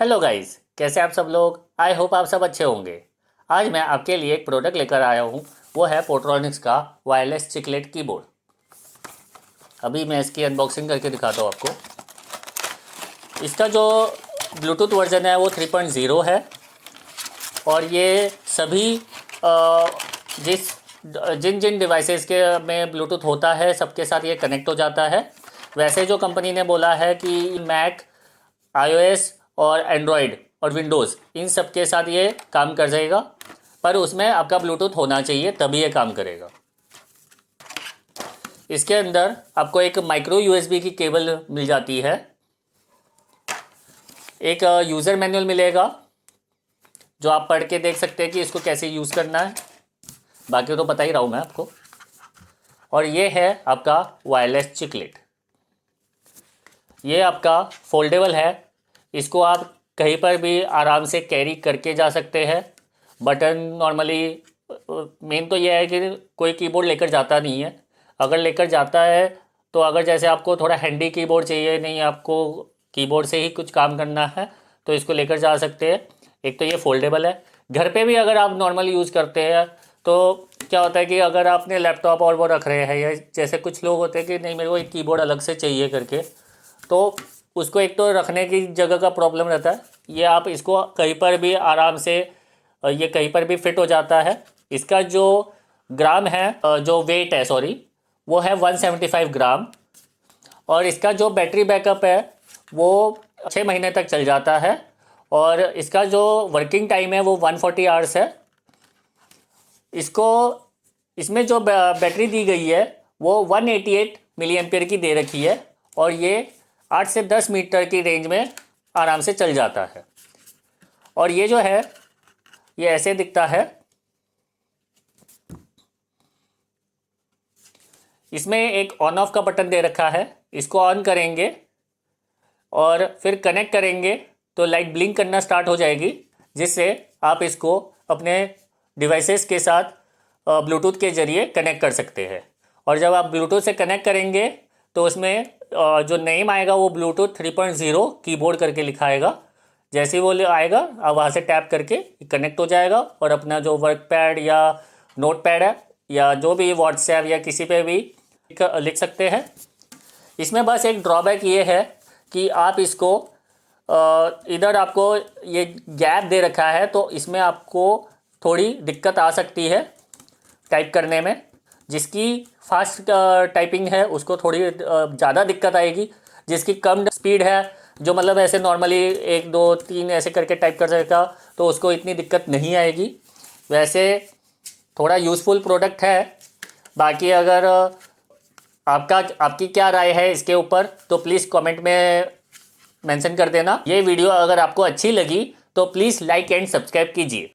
Hello guys, कैसे आप सब लोग। आई होप आप सब अच्छे होंगे। आज मैं आपके लिए एक प्रोडक्ट लेकर आया हूँ। वो है पोर्ट्रॉनिक्स का वायरलेस चिकलेट कीबोर्ड। अभी मैं इसकी अनबॉक्सिंग करके दिखाता हूँ आपको। इसका जो ब्लूटूथ वर्जन है वो 3.0 है और ये सभी जिस जिन जिन डिवाइसेस के में ब्लूटूथ होता है सबके साथ ये कनेक्ट हो जाता है। वैसे जो कंपनी ने बोला है कि मैक, आईओएस और एंड्रॉयड और विंडोज़ इन सब के साथ ये काम कर जाएगा, पर उसमें आपका ब्लूटूथ होना चाहिए तभी ये काम करेगा। इसके अंदर आपको एक माइक्रो यूएसबी की केबल मिल जाती है, एक यूज़र मैनुअल मिलेगा जो आप पढ़ के देख सकते हैं कि इसको कैसे यूज़ करना है। बाकी तो बता ही रहा हूँ मैं आपको। और ये है आपका वायरलेस चिकलेट। ये आपका फोल्डेबल है, इसको आप कहीं पर भी आराम से कैरी करके जा सकते हैं। बटन नॉर्मली मेन तो ये है कि कोई कीबोर्ड लेकर जाता नहीं है। अगर लेकर जाता है तो अगर जैसे आपको थोड़ा हैंडी कीबोर्ड चाहिए, नहीं आपको कीबोर्ड से ही कुछ काम करना है तो इसको लेकर जा सकते हैं। एक तो ये फोल्डेबल है। घर पे भी अगर आप नॉर्मल यूज़ करते हैं तो क्या होता है कि अगर आपने लैपटॉप और वो रख रहे हैं, या जैसे कुछ लोग होते हैं कि नहीं मेरे को एक कीबोर्ड अलग से चाहिए करके, तो उसको एक तो रखने की जगह का प्रॉब्लम रहता है। ये आप इसको कहीं पर भी आराम से, ये कहीं पर भी फिट हो जाता है। इसका जो ग्राम है, जो वेट है सॉरी, वो है 175 ग्राम। और इसका जो बैटरी बैकअप है वो 6 महीने तक चल जाता है। और इसका जो वर्किंग टाइम है वो 140 आवर्स है। इसको इसमें जो बैटरी दी गई है वो 188 मिली एम्पियर की दे रखी है और ये 8 से 10 मीटर की रेंज में आराम से चल जाता है। और ये जो है ये ऐसे दिखता है। इसमें एक ऑन ऑफ का बटन दे रखा है, इसको ऑन करेंगे और फिर कनेक्ट करेंगे तो लाइट ब्लिंक करना स्टार्ट हो जाएगी, जिससे आप इसको अपने डिवाइसेस के साथ ब्लूटूथ के ज़रिए कनेक्ट कर सकते हैं। और जब आप ब्लूटूथ से कनेक्ट करेंगे तो उसमें जो नेम आएगा वो ब्लूटूथ 3.0 कीबोर्ड करके लिखा आएगा। जैसे ही वो आएगा आप वहाँ से टैप करके कनेक्ट हो जाएगा और अपना जो वर्क पैड या नोट पैड है या जो भी व्हाट्सएप या किसी पे भी लिख सकते हैं। इसमें बस एक ड्रॉबैक ये है कि आप इसको इधर आपको ये गैप दे रखा है तो इसमें आपको थोड़ी दिक्कत आ सकती है टाइप करने में। जिसकी फास्ट टाइपिंग है उसको थोड़ी ज़्यादा दिक्कत आएगी। जिसकी कम स्पीड है, जो मतलब ऐसे नॉर्मली 1 2 3 ऐसे करके टाइप कर सकेगा, तो उसको इतनी दिक्कत नहीं आएगी। वैसे थोड़ा यूज़फुल प्रोडक्ट है। बाकी अगर आपकी क्या राय है इसके ऊपर तो प्लीज़ कमेंट में मेंशन कर देना। ये वीडियो अगर आपको अच्छी लगी तो प्लीज़ लाइक एंड सब्सक्राइब कीजिए।